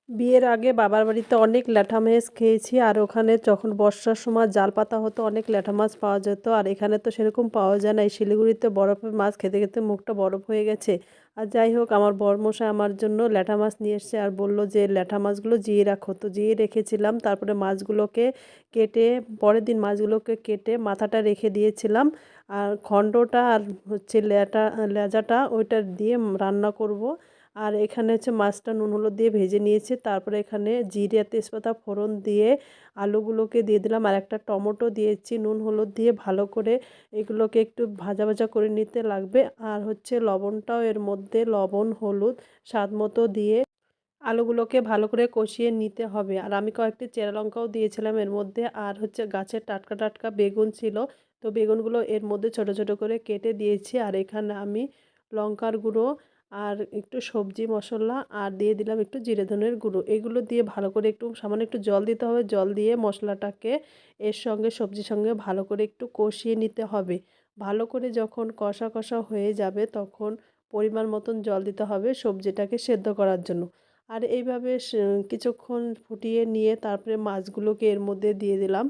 বিয়ের আগে বাবার বাড়িতে অনেক ল্যাঠা মাছ খেয়েছি। আর ওখানে যখন বর্ষার সময় জাল পাতা হতো অনেক ল্যাঠা মাছ পাওয়া যেত। আর এখানে তো সেরকম পাওয়া যায় না, এই শিলিগুড়িতে বরফের মাছ খেতে খেতে মুখটা বরফ হয়ে গেছে। আর যাই হোক, আমার বরমশাই আমার জন্য ল্যাঠা মাছ নিয়ে এসেছে আর বলল যে ল্যাঠা মাছগুলো জিয়ে রাখো। তো জিয়ে রেখেছিলাম, তারপরে মাছগুলোকে কেটে, পরের দিন মাছগুলোকে কেটে মাথাটা রেখে দিয়েছিলাম। আর খণ্ডটা আর হচ্ছে লেজাটা ওইটা দিয়ে রান্না করব। আর এখানে হচ্ছে মাছটা নুন হলুদ দিয়ে ভেজে নিয়েছে, তারপরে এখানে জিরে তেজপাতা ফোড়ন দিয়ে আলুগুলোকে দিয়ে দিলাম আর একটা টমেটো দিয়েছি, নুন হলুদ দিয়ে ভালো করে এগুলোকে একটু ভাজা ভাজা করে নিতে লাগবে। আর হচ্ছে লবণটাও এর মধ্যে লবণ হলুদ স্বাদ মতো দিয়ে আলুগুলোকে ভালো করে কষিয়ে নিতে হবে। আর আমি কয়েকটি চেরা লঙ্কাও দিয়েছিলাম এর মধ্যে। আর হচ্ছে গাছের টাটকা টাটকা বেগুন ছিল, তো বেগুনগুলো এর মধ্যে ছোট ছোট করে কেটে দিয়েছি। আর এখানে আমি লঙ্কার গুঁড়ো আর একটু সবজি মশলা আর দিয়ে দিলাম একটু জিরে ধনের গুঁড়ো, এগুলো দিয়ে ভালো করে একটু সামান্য একটু জল দিতে হবে। জল দিয়ে মশলাটাকে এর সঙ্গে সবজির সঙ্গে ভালো করে একটু কষিয়ে নিতে হবে। ভালো করে যখন কষা কষা হয়ে যাবে তখন পরিমাণ মতন জল দিতে হবে সবজিটাকে সেদ্ধ করার জন্য। আর এইভাবে কিছুক্ষণ ফুটিয়ে নিয়ে তারপরে মাছগুলোকে এর মধ্যে দিয়ে দিলাম।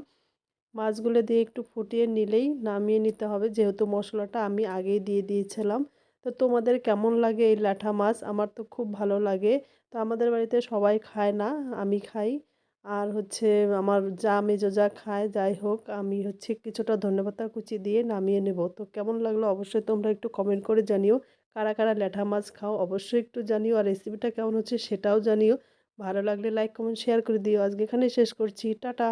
মাছগুলো দিয়ে একটু ফুটিয়ে নিলেই নামিয়ে নিতে হবে, যেহেতু মশলাটা আমি আগেই দিয়ে দিয়েছিলাম। তো তোমাদের কেমন লাগে এই ল্যাঠা মাছ? আমার তো খুব ভালো লাগে। তো আমাদের বাড়িতে সবাই খায় না, আমি খাই। আর হচ্ছে আমার যা মেজো যা খায়। যাই হোক, আমি হচ্ছে কিছুটা ধনেপাতা কুচি দিয়ে নামিয়ে নেব। তো কেমন লাগলো অবশ্যই তোমরা একটু কমেন্ট করে জানিও। কারা কারা ল্যাঠা মাছ খাও অবশ্যই একটু জানিও, আর রেসিপিটা কেমন হচ্ছে সেটাও জানিও। ভালো লাগলে লাইক কমেন্ট শেয়ার করে দিও। আজকে এখানে শেষ করছি, টাটা।